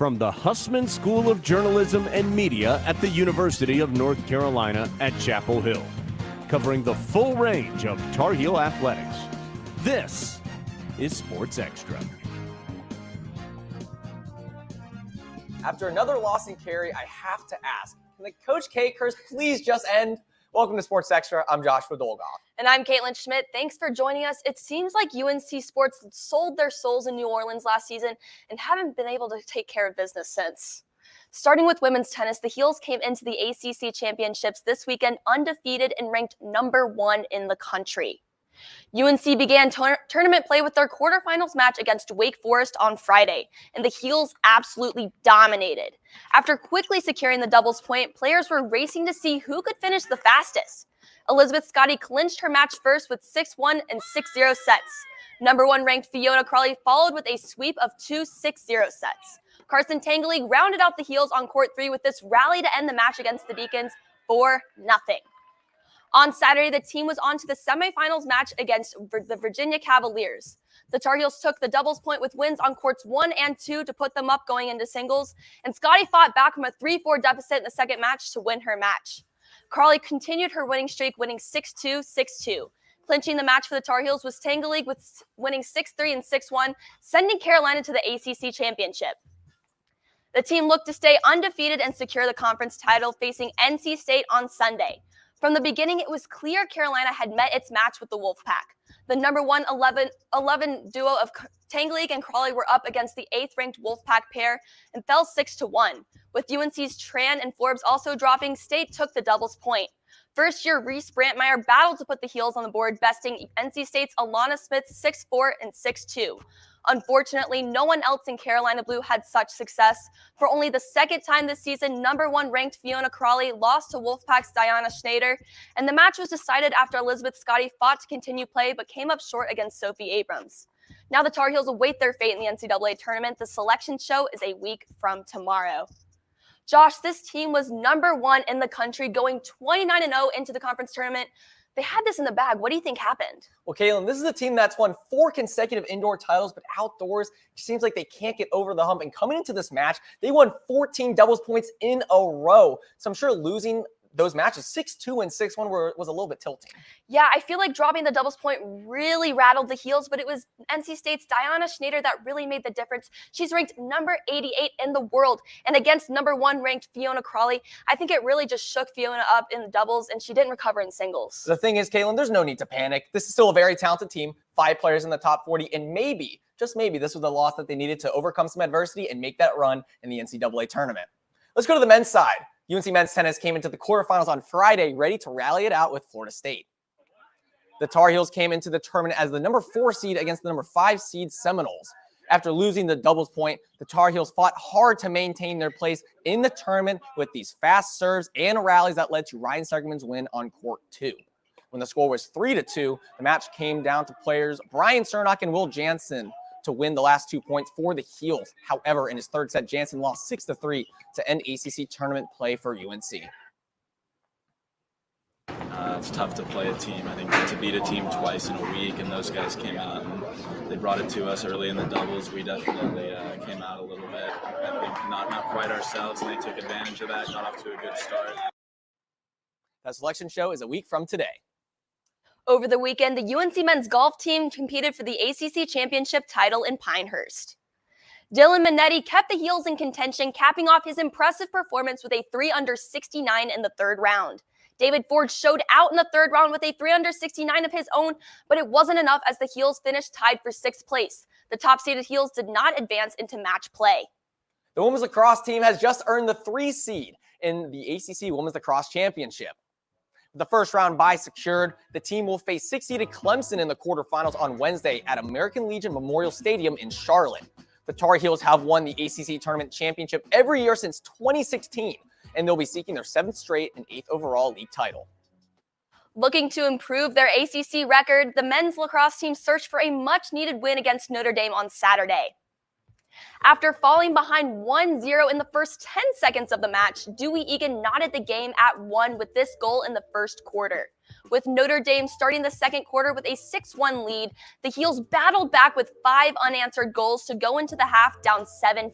from the Hussman School of Journalism and Media at the University of North Carolina at Chapel Hill, covering the full range of Tar Heel athletics. This is Sports Xtra. After another loss in Cary, I have to ask, can the Coach K curse please just end? Welcome to Sports Extra. I'm Joshua Dolgoff. And I'm Caitlin Schmidt. Thanks for joining us. It seems like UNC Sports sold their souls in New Orleans last season and haven't been able to take care of business since. Starting with women's tennis, the Heels came into the ACC championships this weekend undefeated and ranked number 1 in the country. UNC began tournament play with their quarterfinals match against Wake Forest on Friday, and the Heels absolutely dominated. After quickly securing the doubles point, players were racing to see who could finish the fastest. Elizabeth Scotty clinched her match first with 6-1 and 6-0 sets. Number 1 ranked Fiona Crawley followed with a sweep of 2 6-0 sets. Carson Tangley rounded out the Heels on court 3 with this rally to end the match against the Deacons 4-0. On Saturday, the team was on to the semifinals match against the Virginia Cavaliers. The Tar Heels took the doubles point with wins on courts 1 and 2 to put them up going into singles, and Scotty fought back from a 3-4 deficit in the second match to win her match. Crawley continued her winning streak, winning 6-2, 6-2. Clinching the match for the Tar Heels was Tangley with winning 6-3 and 6-1, sending Carolina to the ACC championship. The team looked to stay undefeated and secure the conference title, facing NC State on Sunday. From the beginning, it was clear Carolina had met its match with the Wolfpack. The number 1 11 duo of Tangley and Crawley were up against the 8th-ranked Wolfpack pair and fell 6-1. With UNC's Tran and Forbes also dropping, State took the doubles point. First-year Reese Brantmeyer battled to put the Heels on the board, besting NC State's Alana Smith 6-4 and 6-2. Unfortunately, no one else in Carolina Blue had such success. For only the second time this season, number 1 ranked Fiona Crawley lost to Wolfpack's Diana Schneider, and the match was decided after Elizabeth Scotty fought to continue play but came up short against Sophie Abrams. Now the Tar Heels await their fate in the NCAA tournament. The selection show is a week from tomorrow. Josh, this team was number 1 in the country, going 29-0 into the conference tournament. They had this in the bag. What do you think happened? Well, Caitlin, this is a team that's won 4 consecutive indoor titles, but outdoors, it seems like they can't get over the hump. And coming into this match, they won 14 doubles points in a row. So I'm sure losing those matches, 6-2 and 6-1, was a little bit tilting. Yeah, I feel like dropping the doubles point really rattled the Heels, but it was NC State's Diana Schneider that really made the difference. She's ranked number 88 in the world, and against number 1 ranked Fiona Crawley, I think it really just shook Fiona up in the doubles, and she didn't recover in singles. The thing is, Caitlin, there's no need to panic. This is still a very talented team, 5 players in the top 40, and maybe, just maybe, this was the loss that they needed to overcome some adversity and make that run in the NCAA tournament. Let's go to the men's side. UNC men's tennis came into the quarterfinals on Friday, ready to rally it out with Florida State. The Tar Heels came into the tournament as the number 4 seed against the number 5 seed Seminoles. After losing the doubles point, the Tar Heels fought hard to maintain their place in the tournament with these fast serves and rallies that led to Ryan Segerman's win on court 2. When the score was 3-2, the match came down to players Brian Cernock and Will Jansen to win the last 2 points for the Heels. However, in his third set, Jansen lost 6-3 to end ACC tournament play for UNC. It's tough to play a team. I think to beat a team twice in a week, and those guys came out and they brought it to us early in the doubles. We definitely came out a little bit, I think not quite ourselves, and they took advantage of that, got off to a good start. That selection show is a week from today. Over the weekend, the UNC men's golf team competed for the ACC championship title in Pinehurst. Dylan Minetti kept the Heels in contention, capping off his impressive performance with a 3-under 69 in the third round. David Ford showed out in the third round with a 3-under 69 of his own, but it wasn't enough as the Heels finished tied for 6th place. The top-seeded Heels did not advance into match play. The women's lacrosse team has just earned the 3 seed in the ACC Women's Lacrosse Championship. With the first round bye secured, the team will face 6-seeded Clemson in the quarterfinals on Wednesday at American Legion Memorial Stadium in Charlotte. The Tar Heels have won the ACC Tournament Championship every year since 2016, and they'll be seeking their 7th straight and 8th overall league title. Looking to improve their ACC record, the men's lacrosse team searched for a much-needed win against Notre Dame on Saturday. After falling behind 1-0 in the first 10 seconds of the match, Dewey Egan knotted the game at 1 with this goal in the first quarter. With Notre Dame starting the second quarter with a 6-1 lead, the Heels battled back with 5 unanswered goals to go into the half down 7-5.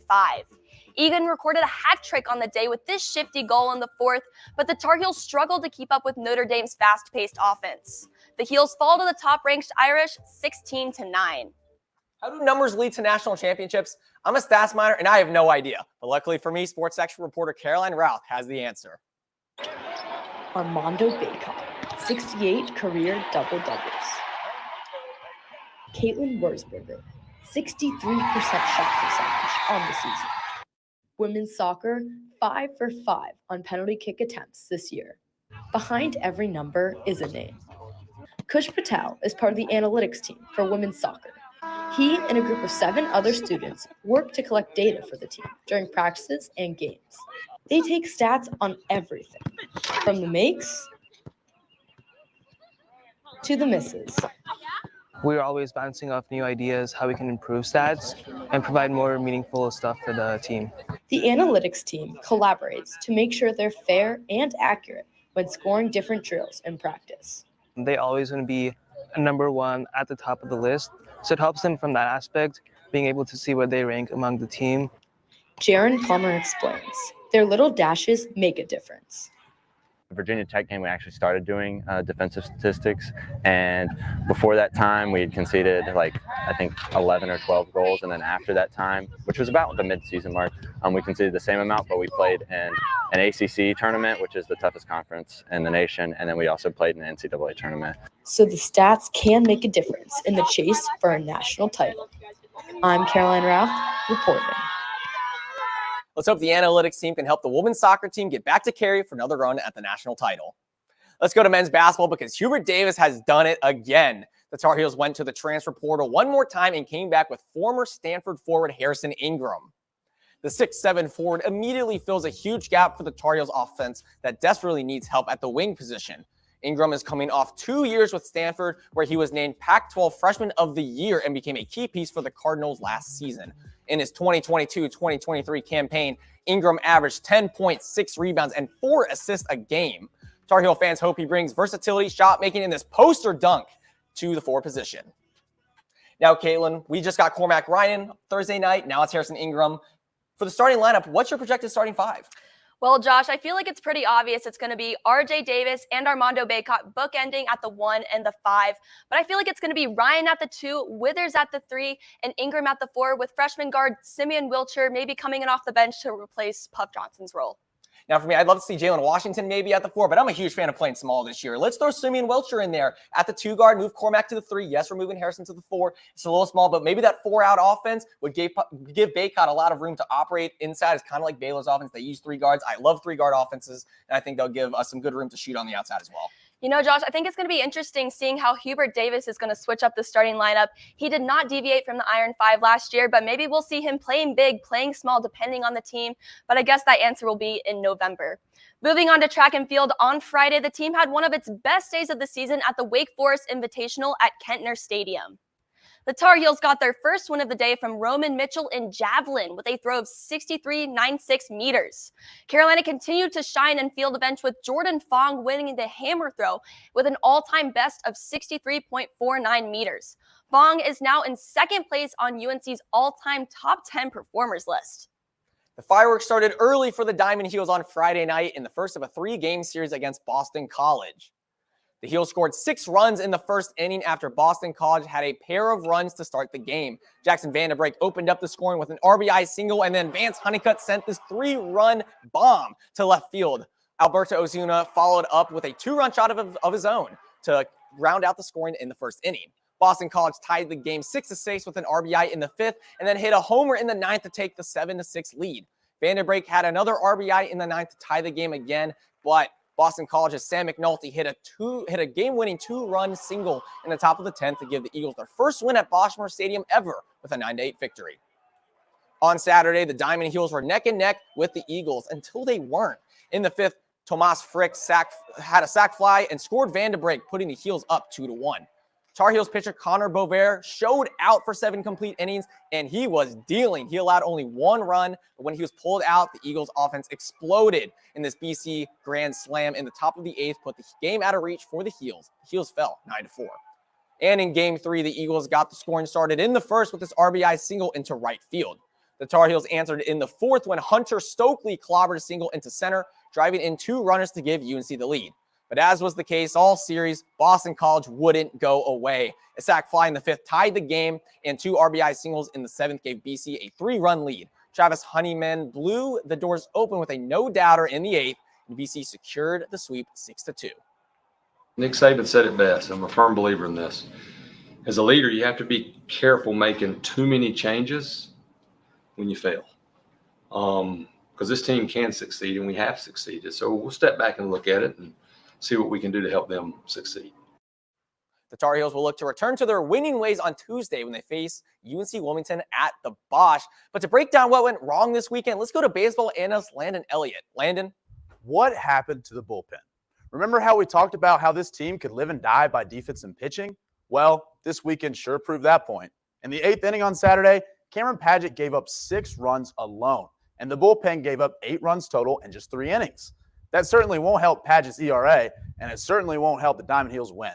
Egan recorded a hat trick on the day with this shifty goal in the fourth, but the Tar Heels struggled to keep up with Notre Dame's fast-paced offense. The Heels fall to the top-ranked Irish 16-9. How do numbers lead to national championships? I'm a stats minor and I have no idea. But luckily for me, Sports Extra reporter Caroline Routh has the answer. Armando Bacot, 68 career double-doubles. Caitlin Wurzberger, 63% shot percentage on the season. Women's soccer, 5 for 5 on penalty kick attempts this year. Behind every number is a name. Kush Patel is part of the analytics team for women's soccer. He and a group of 7 other students work to collect data for the team during practices and games. They take stats on everything, from the makes to the misses. We're always bouncing off new ideas, how we can improve stats and provide more meaningful stuff for the team. The analytics team collaborates to make sure they're fair and accurate when scoring different drills in practice. They always want to be a number one at the top of the list, so it helps them from that aspect, being able to see where they rank among the team. Jaron Plummer explains, their little dashes make a difference. The Virginia Tech game, we actually started doing defensive statistics, and before that time we had conceded I think 11 or 12 goals, and then after that time, which was about the mid-season mark, we conceded the same amount, but we played in an ACC tournament, which is the toughest conference in the nation, and then we also played in an NCAA tournament. So the stats can make a difference in the chase for a national title. I'm Caroline Routh, reporting. Let's hope the analytics team can help the women's soccer team get back to Cary for another run at the national title. Let's go to men's basketball because Hubert Davis has done it again. The Tar Heels went to the transfer portal one more time and came back with former Stanford forward Harrison Ingram. The 6'7" forward immediately fills a huge gap for the Tar Heels offense that desperately needs help at the wing position. Ingram is coming off 2 years with Stanford, where he was named Pac-12 Freshman of the Year and became a key piece for the Cardinals last season. In his 2022-2023 campaign, Ingram averaged 10.6 rebounds and 4 assists a game. Tar Heel fans hope he brings versatility, shot making, in this poster dunk to the forward position. Now, Caitlin, we just got Cormac Ryan Thursday night. Now it's Harrison Ingram. For the starting lineup, what's your projected starting 5? Well, Josh, I feel like it's pretty obvious it's going to be RJ Davis and Armando Bacot bookending at the 1 and the 5. But I feel like it's going to be Ryan at the 2, Withers at the 3, and Ingram at the 4, with freshman guard Simeon Wilcher maybe coming in off the bench to replace Puff Johnson's role. Now, for me, I'd love to see Jalen Washington maybe at the 4, but I'm a huge fan of playing small this year. Let's throw Simeon Wilcher in there at the 2 guard, move Cormac to the 3. Yes, we're moving Harrison to the 4. It's a little small, but maybe that 4-out offense would give Bacot a lot of room to operate inside. It's kind of like Baylor's offense. They use 3 guards. I love 3-guard offenses, and I think they'll give us some good room to shoot on the outside as well. You know, Josh, I think it's going to be interesting seeing how Hubert Davis is going to switch up the starting lineup. He did not deviate from the Iron 5 last year, but maybe we'll see him playing big, playing small, depending on the team. But I guess that answer will be in November. Moving on to track and field, on Friday, the team had one of its best days of the season at the Wake Forest Invitational at Kentner Stadium. The Tar Heels got their first win of the day from Roman Mitchell in javelin with a throw of 63.96 meters. Carolina continued to shine in field events with Jordan Fong winning the hammer throw with an all-time best of 63.49 meters. Fong is now in second place on UNC's all-time top 10 performers list. The fireworks started early for the Diamond Heels on Friday night in the first of a 3-game series against Boston College. The Heels scored 6 runs in the first inning after Boston College had a pair of runs to start the game. Jackson Vanderbrake opened up the scoring with an RBI single, and then Vance Honeycutt sent this 3-run bomb to left field. Alberto Ozuna followed up with a 2-run shot of his own to round out the scoring in the first inning. Boston College tied the game 6-6 with an RBI in the 5th, and then hit a homer in the 9th to take the 7-6 lead. Vanderbrake had another RBI in the 9th to tie the game again, but Boston College's Sam McNulty hit a game-winning 2-run single in the top of the 10th to give the Eagles their first win at Boschmer Stadium ever with a 9-8 victory. On Saturday, the Diamond Heels were neck and neck with the Eagles until they weren't. In the 5th, Tomas Frick had a sac fly and scored Vanderbrake, putting the Heels up 2-1. Tar Heels pitcher Connor Bovair showed out for 7 complete innings, and he was dealing. He allowed only 1 run, but when he was pulled out, the Eagles' offense exploded in this BC Grand Slam in the top of the 8th, put the game out of reach for the Heels. The Heels fell 9-4. And in Game 3, the Eagles got the scoring started in the first with this RBI single into right field. The Tar Heels answered in the fourth when Hunter Stokely clobbered a single into center, driving in 2 runners to give UNC the lead. But as was the case all series, Boston College wouldn't go away. A sac fly in the 5th tied the game, and 2 RBI singles in the 7th gave BC a 3-run lead. Travis Honeyman blew the doors open with a no-doubter in the 8th, and BC secured the sweep 6-2. Nick Saban said it best. I'm a firm believer in this. As a leader, you have to be careful making too many changes when you fail. Because this team can succeed, and we have succeeded. So we'll step back and look at it and see what we can do to help them succeed. The Tar Heels will look to return to their winning ways on Tuesday when they face UNC Wilmington at the Bosch. But to break down what went wrong this weekend, let's go to baseball analyst Landon Elliott. Landon? What happened to the bullpen? Remember how we talked about how this team could live and die by defense and pitching? Well, this weekend sure proved that point. In the 8th inning on Saturday, Cameron Padgett gave up 6 runs alone, and the bullpen gave up 8 runs total in just 3 innings. That certainly won't help Padgett's ERA, and it certainly won't help the Diamond Heels win.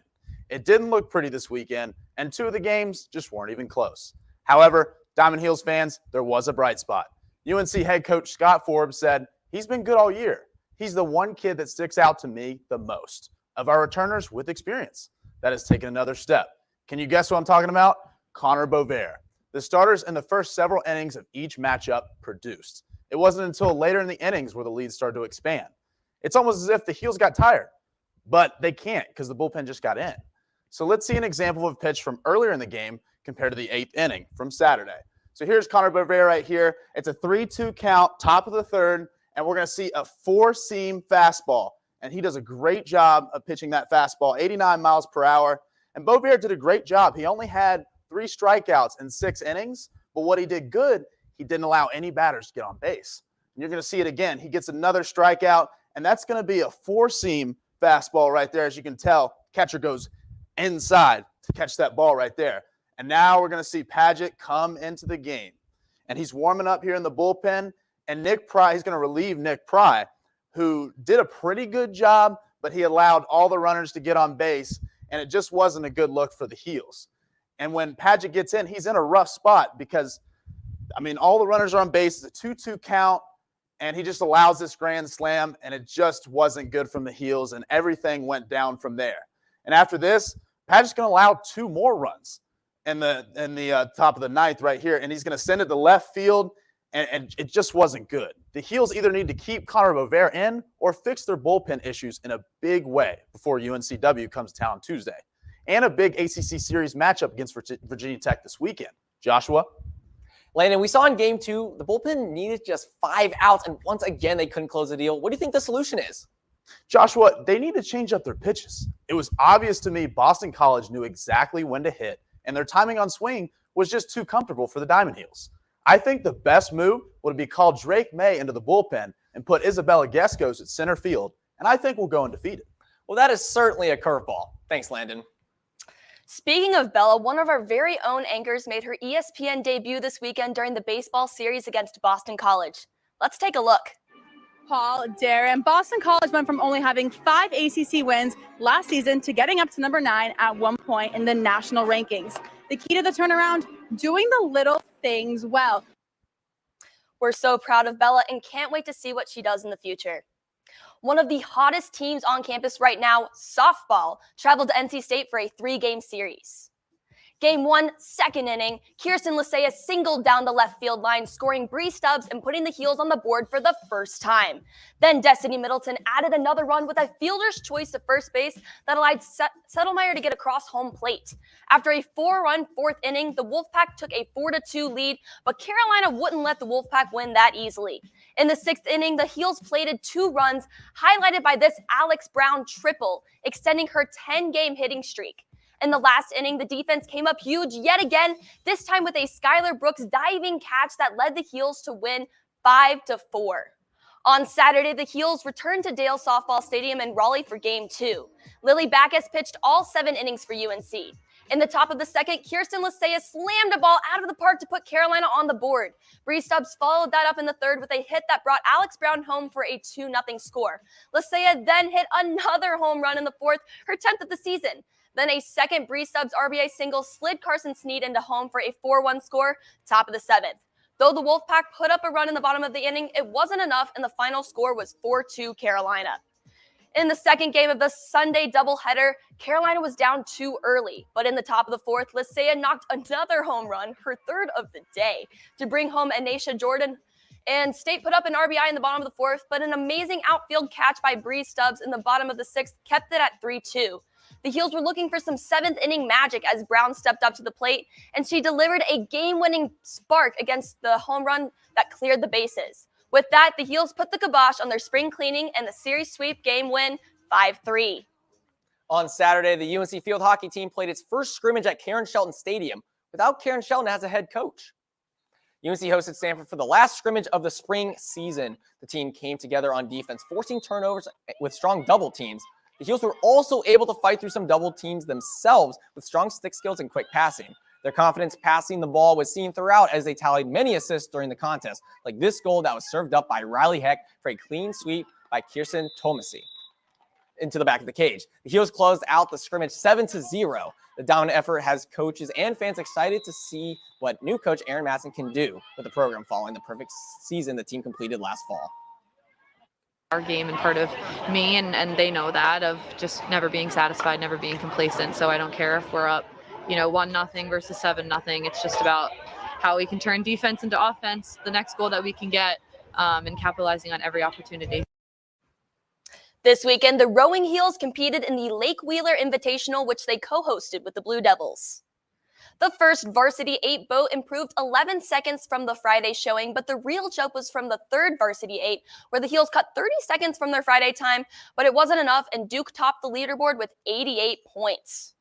It didn't look pretty this weekend, and 2 of the games just weren't even close. However, Diamond Heels fans, there was a bright spot. UNC head coach Scott Forbes said, "He's been good all year. He's the one kid that sticks out to me the most of our returners with experience that has taken another step." Can you guess what I'm talking about? Connor Bovair. The starters in the first several innings of each matchup produced. It wasn't until later in the innings where the lead started to expand. It's almost as if the Heels got tired, but they can't because the bullpen just got in. So let's see an example of a pitch from earlier in the game compared to the 8th inning from Saturday. So here's Connor Bovair right here. It's a 3-2 count, top of the 3rd, and we're going to see a 4-seam fastball. And he does a great job of pitching that fastball, 89 miles per hour. And Bovair did a great job. He only had 3 strikeouts in 6 innings, but what he did good, he didn't allow any batters to get on base. And you're going to see it again. He gets another strikeout, and that's going to be a 4-seam fastball right there. As you can tell, catcher goes inside to catch that ball right there. And now we're going to see Padgett come into the game. And he's warming up here in the bullpen. And Nick Pry, he's going to relieve Nick Pry, who did a pretty good job, but he allowed all the runners to get on base, and it just wasn't a good look for the Heels. And when Padgett gets in, he's in a rough spot because, all the runners are on base. It's a 2-2 count, and he just allows this grand slam, and it just wasn't good from the Heels, and everything went down from there. And after this, Padgett's going to allow 2 more runs in the top of the 9th right here, and he's going to send it to left field, and it just wasn't good. The Heels either need to keep Connor Bovair in or fix their bullpen issues in a big way before UNCW comes to town Tuesday. And a big ACC series matchup against Virginia Tech this weekend. Joshua? Landon, we saw in Game 2, the bullpen needed just 5 outs, and once again, they couldn't close the deal. What do you think the solution is? Joshua, they need to change up their pitches. It was obvious to me Boston College knew exactly when to hit, and their timing on swing was just too comfortable for the Diamond Heels. I think the best move would be call Drake May into the bullpen and put Isabella Gescos at center field, and I think we'll go undefeated. Well, that is certainly a curveball. Thanks, Landon. Speaking of Bella, one of our very own anchors made her ESPN debut this weekend during the baseball series against Boston College. Let's take a look. Paul, Darren, Boston College went from only having 5 ACC wins last season to getting up to number 9 at one point in the national rankings. The key to the turnaround, doing the little things well. We're so proud of Bella and can't wait to see what she does in the future. One of the hottest teams on campus right now, softball, traveled to NC State for a 3-game series. Game 1, 2nd inning, Kirsten Lisea singled down the left field line, scoring Bree Stubbs and putting the Heels on the board for the first time. Then Destiny Middleton added another run with a fielder's choice to first base that allowed Settlemeyer to get across home plate. After a 4-run 4th inning, the Wolfpack took a 4-2 lead, but Carolina wouldn't let the Wolfpack win that easily. In the 6th inning, the Heels plated 2 runs, highlighted by this Alex Brown triple, extending her 10-game hitting streak. In the last inning, the defense came up huge yet again, this time with a Skylar Brooks diving catch that led the Heels to win 5-4. On Saturday, the Heels returned to Dale Softball Stadium in Raleigh for Game 2. Lily Backus pitched all 7 innings for UNC. In the top of the 2nd, Kirsten Lisea slammed a ball out of the park to put Carolina on the board. Bree Stubbs followed that up in the 3rd with a hit that brought Alex Brown home for a 2-0 score. Lisea then hit another home run in the 4th, her 10th of the season. Then a second Bree Stubbs RBI single slid Carson Snead into home for a 4-1 score, top of the 7th. Though the Wolfpack put up a run in the bottom of the inning, it wasn't enough, and the final score was 4-2 Carolina. In the second game of the Sunday doubleheader, Carolina was down 2 early, but in the top of the fourth, Lisea knocked another home run, her third of the day, to bring home Anisha Jordan. And State put up an RBI in the bottom of the fourth, but an amazing outfield catch by Bree Stubbs in the bottom of the sixth kept it at 3-2. The Heels were looking for some seventh inning magic as Brown stepped up to the plate, and she delivered a game-winning spark against the home run that cleared the bases. With that, the Heels put the kibosh on their spring cleaning and the series sweep game win 5-3. On Saturday, the UNC field hockey team played its first scrimmage at Karen Shelton Stadium without Karen Shelton as a head coach. UNC hosted Stanford for the last scrimmage of the spring season. The team came together on defense, forcing turnovers with strong double teams. The Heels were also able to fight through some double teams themselves with strong stick skills and quick passing. Their confidence passing the ball was seen throughout as they tallied many assists during the contest, like this goal that was served up by Riley Heck for a clean sweep by Kirsten Tomasi into the back of the cage. The Heels closed out the scrimmage 7-0. The dominant effort has coaches and fans excited to see what new coach Aaron Matson can do with the program following the perfect season the team completed last fall. Our game and part of me, and they know that, of just never being satisfied, never being complacent. So I don't care if we're up, 1-0 versus 7-0. It's just about how we can turn defense into offense, the next goal that we can get, and capitalizing on every opportunity. This weekend, the Rowing Heels competed in the Lake Wheeler Invitational, which they co-hosted with the Blue Devils. The first Varsity 8 boat improved 11 seconds from the Friday showing, but the real joke was from the third Varsity 8, where the Heels cut 30 seconds from their Friday time, but it wasn't enough, and Duke topped the leaderboard with 88 points.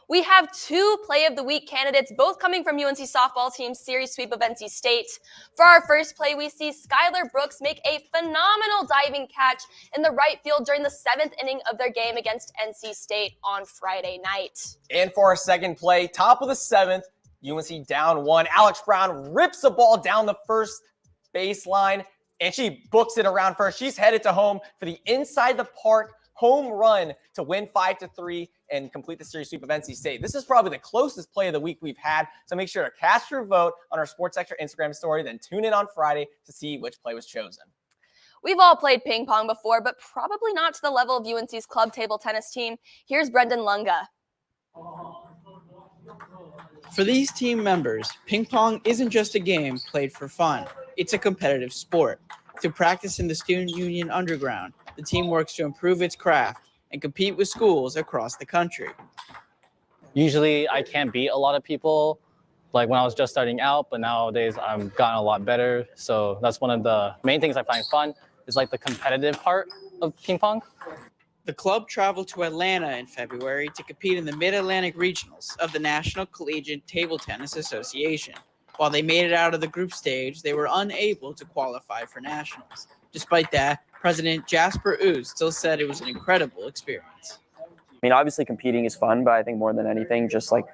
We have 2 Play of the Week candidates, both coming from UNC softball team's series sweep of NC State. For our first play, we see Skylar Brooks make a phenomenal diving catch in the right field during the 7th inning of their game against NC State on Friday night. And for our second play, top of the 7th, UNC down 1. Alex Brown rips the ball down the first baseline, and she books it around first. She's headed to home for the inside the park home run to win 5-3 and complete the series sweep of NC State. This is probably the closest play of the week we've had, so make sure to cast your vote on our Sports Xtra Instagram story, then tune in on Friday to see which play was chosen. We've all played ping pong before, but probably not to the level of UNC's club table tennis team. Here's Brendan Lunga. For these team members, ping pong isn't just a game played for fun. It's a competitive sport. Through practice in the Student Union Underground, the team works to improve its craft and compete with schools across the country. Usually I can't beat a lot of people, like when I was just starting out, but nowadays I've gotten a lot better. So that's one of the main things I find fun is like the competitive part of ping pong. The club traveled to Atlanta in February to compete in the Mid-Atlantic Regionals of the National Collegiate Table Tennis Association. While they made it out of the group stage, they were unable to qualify for nationals. Despite that, President Jasper Ooze still said it was an incredible experience. I mean, obviously competing is fun, but I think more than anything, just like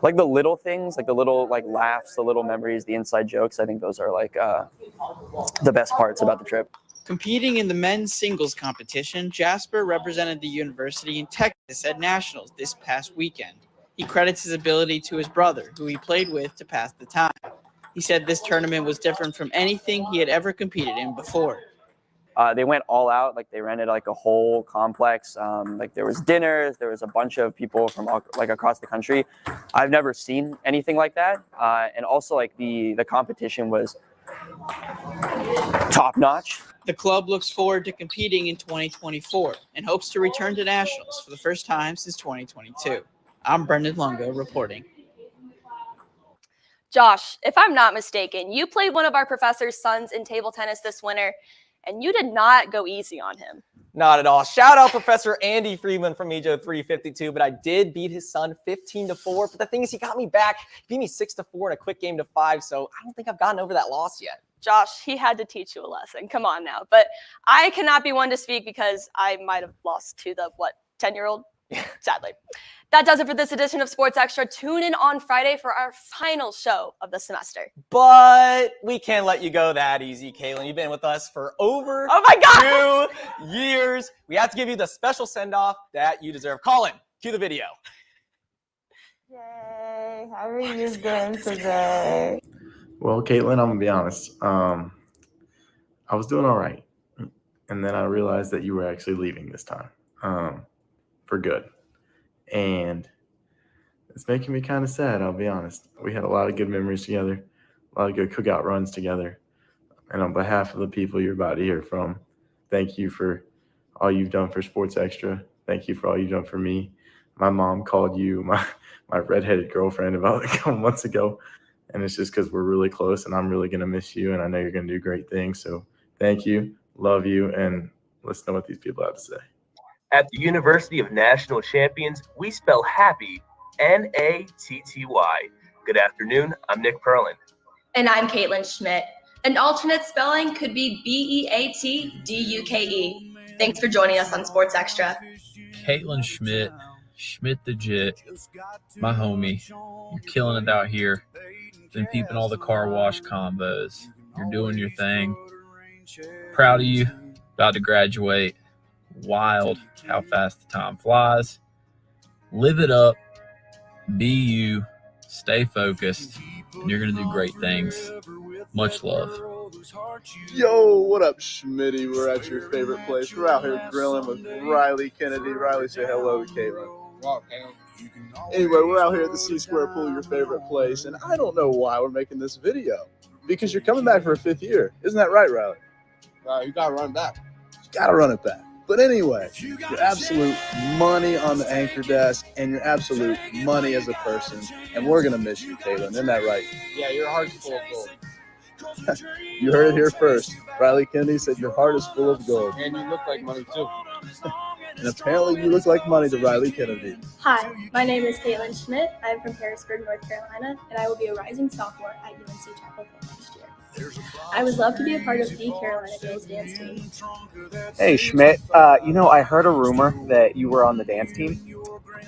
the little things, like the little laughs, the little memories, the inside jokes, I think those are the best parts about the trip. Competing in the men's singles competition, Jasper represented the university in Texas at nationals this past weekend. He credits his ability to his brother, who he played with to pass the time. He said this tournament was different from anything he had ever competed in before. They went all out, they rented a whole complex. There was dinners, there was a bunch of people from across the country. I've never seen anything like that. And also the competition was top notch. The club looks forward to competing in 2024 and hopes to return to nationals for the first time since 2022. I'm Brendan Lunga reporting. Josh, if I'm not mistaken, you played one of our professor's sons in table tennis this winter, and you did not go easy on him. Not at all. Shout out Professor Andy Freeman from EJO 352, but I did beat his son 15-4. But the thing is, he got me back. He beat me 6-4 in a quick game to 5, so I don't think I've gotten over that loss yet. Josh, he had to teach you a lesson. Come on now. But I cannot be one to speak because I might have lost to the, 10-year-old? Sadly. That does it for this edition of Sports Xtra. Tune in on Friday for our final show of the semester. But we can't let you go that easy, Caitlin. You've been with us for over 2 years. We have to give you the special send-off that you deserve. Colin, cue the video. Yay, how are you doing today? Well, Caitlin, I'm gonna be honest. I was doing all right, and then I realized that you were actually leaving this time, for good, and it's making me kind of sad. I'll be honest. We had a lot of good memories together, a lot of good cookout runs together, and on behalf of the people you're about to hear from, thank you for all you've done for Sports Extra. Thank you for all you've done for me. My mom called you my redheaded girlfriend about a couple months ago, and it's just because we're really close, and I'm really gonna miss you, and I know you're gonna do great things. So thank you, love you, and listen to what these people have to say. At the University of National Champions, we spell happy N-A-T-T-Y. Good afternoon, I'm Nick Perlin. And I'm Caitlin Schmidt. An alternate spelling could be B-E-A-T-D-U-K-E. Thanks for joining us on Sports Extra. Caitlin Schmidt, Schmidt the Jit, my homie. You're killing it out here. Been peeping all the car wash combos. You're doing your thing. Proud of you. About to graduate. Wild how fast the time flies. Live it up. Be you. Stay focused. And you're going to do great things. Much love. Yo, what up, Schmitty? We're at your favorite place. We're out here grilling with Riley Kennedy. Riley, say hello to Caitlin. Anyway, we're out here at the C-Square Pool, your favorite place, and I don't know why we're making this video. Because you're coming back for a 5th year. Isn't that right, Riley? You got to run it back. You got to run it back. But anyway, you're absolute money on the anchor desk, and you're absolute money as a person, and we're going to miss you, Caitlin. Isn't that right? Yeah, your heart's full of gold. You heard it here first. Riley Kennedy said your heart is full of gold. And you look like money, too. And apparently you look like money to Riley Kennedy. Hi, my name is Caitlin Schmidt. I'm from Harrisburg, North Carolina, and I will be a rising sophomore at UNC Chapel Hill next year. I would love to be a part of the Carolina Girls dance team. Hey, Schmidt. I heard a rumor that you were on the dance team,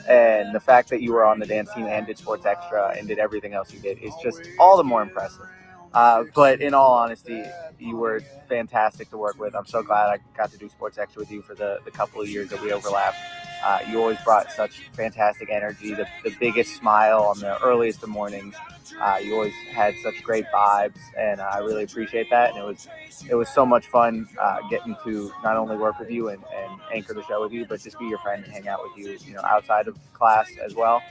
and the fact that you were on the dance team and did Sports Extra and did everything else you did is just all the more impressive. But in all honesty, you were fantastic to work with. I'm so glad I got to do Sports Extra with you for the couple of years that we overlapped. You always brought such fantastic energy, the biggest smile on the earliest of mornings. You always had such great vibes, and I really appreciate that. And it was so much fun getting to not only work with you and anchor the show with you, but just be your friend and hang out with you, outside of class as well.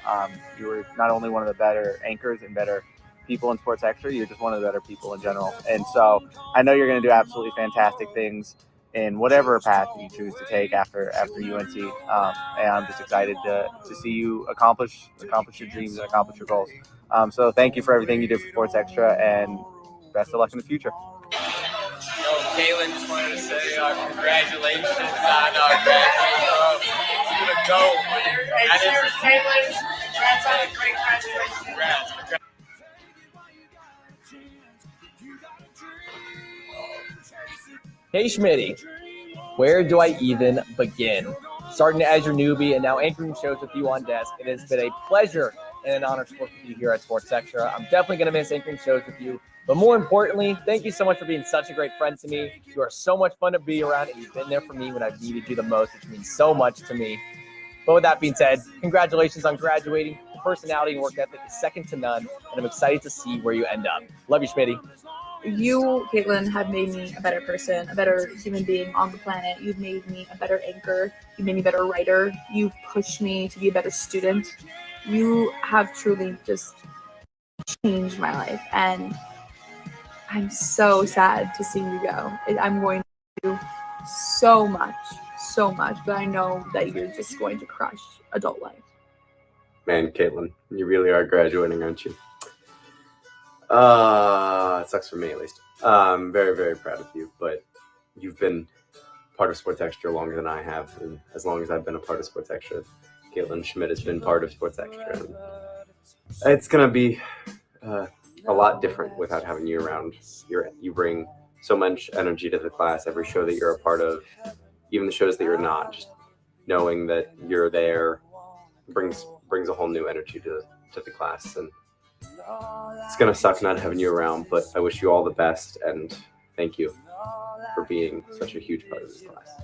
You were not only one of the better anchors and better people in Sports Extra, you're just one of the better people in general. And so I know you're going to do absolutely fantastic things in whatever path you choose to take after UNC. And I'm just excited to see you accomplish your dreams and accomplish your goals. So thank you for everything you did for Sports Extra, and best of luck in the future. Caitlin, just wanted to say congratulations on graduating. You're going to go. Hey, cheers, Caitlin. Congrats on a great graduation. Congrats. Hey Schmitty, where do I even begin? Starting as your newbie and now anchoring shows with you on desk, it has been a pleasure and an honor to work with you here at Sports Extra. I'm definitely going to miss anchoring shows with you, but more importantly, thank you so much for being such a great friend to me. You are so much fun to be around, and you've been there for me when I've needed you the most, which means so much to me. But with that being said, congratulations on graduating. Your personality and work ethic is second to none, and I'm excited to see where you end up. Love you, Schmitty. You, Caitlin, have made me a better person, a better human being on the planet. You've made me a better anchor. You've made me a better writer. You've pushed me to be a better student. You have truly just changed my life. And I'm so sad to see you go. I'm going to do so much, but I know that you're just going to crush adult life. Man, Caitlin, you really are graduating, aren't you? It sucks for me, at least. I'm very, very proud of you, but you've been part of Sports Extra longer than I have, and as long as I've been a part of Sports Extra, Caitlin Schmidt has been part of Sports Extra. And it's going to be a lot different without having you around. You bring so much energy to the class, every show that you're a part of, even the shows that you're not, just knowing that you're there brings a whole new energy to the class. And it's going to suck not having you around, but I wish you all the best, and thank you for being such a huge part of this class.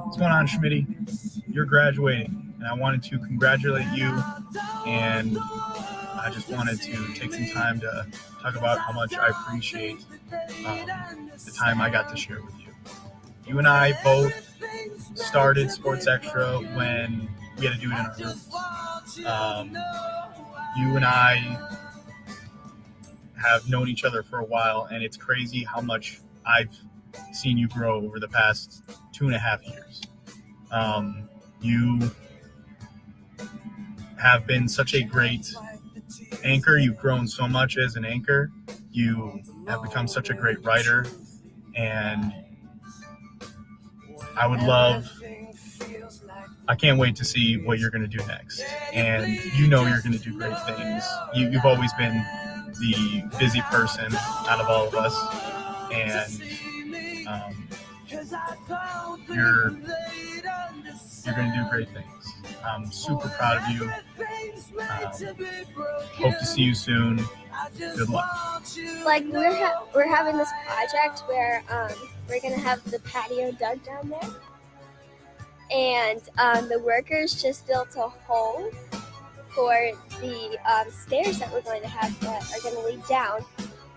What's going on, Schmitty? You're graduating. and I wanted to congratulate you, and I just wanted to take some time to talk about how much I appreciate the time I got to share with you. You and I both started Sports Extra when we had to do it in our rooms. You and I have known each other for a while, and it's crazy how much I've seen you grow over the past 2.5 years. You have been such a great anchor. You've grown so much as an anchor. You have become such a great writer, and I can't wait to see what you're going to do next. And you know you're going to do great things. You've always been the busy person out of all of us, and you're going to do great things. I'm super proud of you. Hope to see you soon. Good luck. Like we're having this project where we're gonna have the patio dug down there, and the workers just built a hole for the stairs that we're going to have that are going to lead down,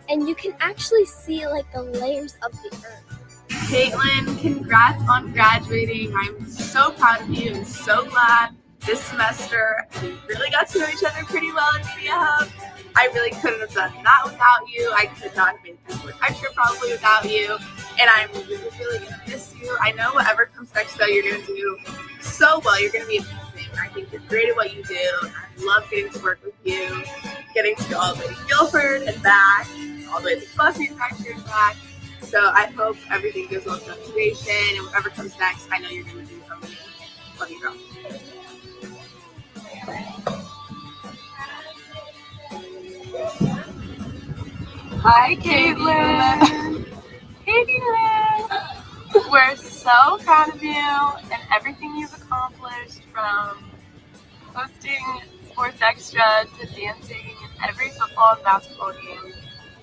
and you can actually see like the layers of the earth. Caitlin, congrats on graduating. I'm so proud of you and so glad this semester we really got to know each other pretty well at Media Hub. I really couldn't have done that without you. I could not have made this Sports Extra probably without you. And I'm really, really going to miss you. I know whatever comes next, though, you're going to do so well. You're going to be amazing. I think you're great at what you do. I love getting to work with you, getting to go all the way to Guilford and back, all the way to the bus manufacturer and back. So I hope everything goes well with graduation, and whatever comes next, I know you're going to do amazing. Love you, girl. Hi, Caitlin. Hey, Caitlin. We're so proud of you and everything you've accomplished, from hosting Sports Extra to dancing in every football and basketball game.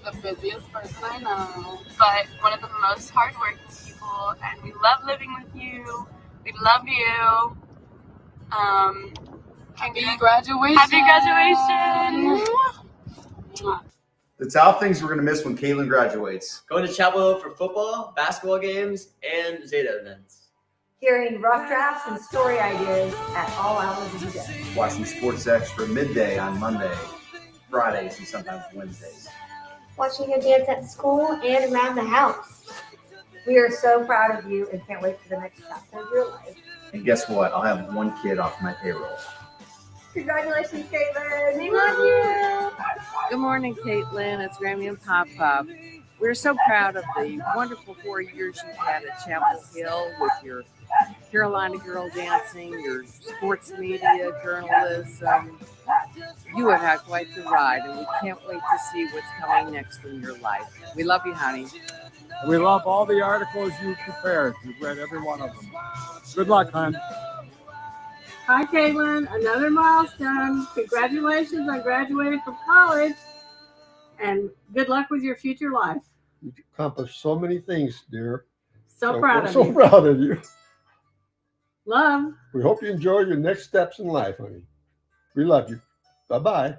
The busiest person I know, but one of the most hardworking people, and we love living with you. We love you. Happy graduation. Happy graduation. The top things we're going to miss when Caitlin graduates. Going to Chapel Hill for football, basketball games, and Zeta events. Hearing rough drafts and story ideas at all hours of the day. Watching Sports Extra midday on Monday, Fridays, and sometimes Wednesdays. Watching her dance at school and around the house. We are so proud of you and can't wait for the next chapter of your life. And guess what? I'll have one kid off my payroll. Congratulations, Caitlin. We love you. Good morning, Caitlin. It's Grammy and Pop Pop. We're so proud of the wonderful 4 years you had at Chapel Hill with your Carolina Girl dancing, your sports media journalism. You have had quite the ride, and we can't wait to see what's coming next in your life. We love you, honey. We love all the articles you prepared. We've read every one of them. Good luck, hon. Hi, Caitlin. Another milestone. Congratulations on graduating from college, and good luck with your future life. You accomplished so many things, dear. So proud of you. you. So proud of you. Love. We hope you enjoy your next steps in life, honey. We love you. Bye-bye.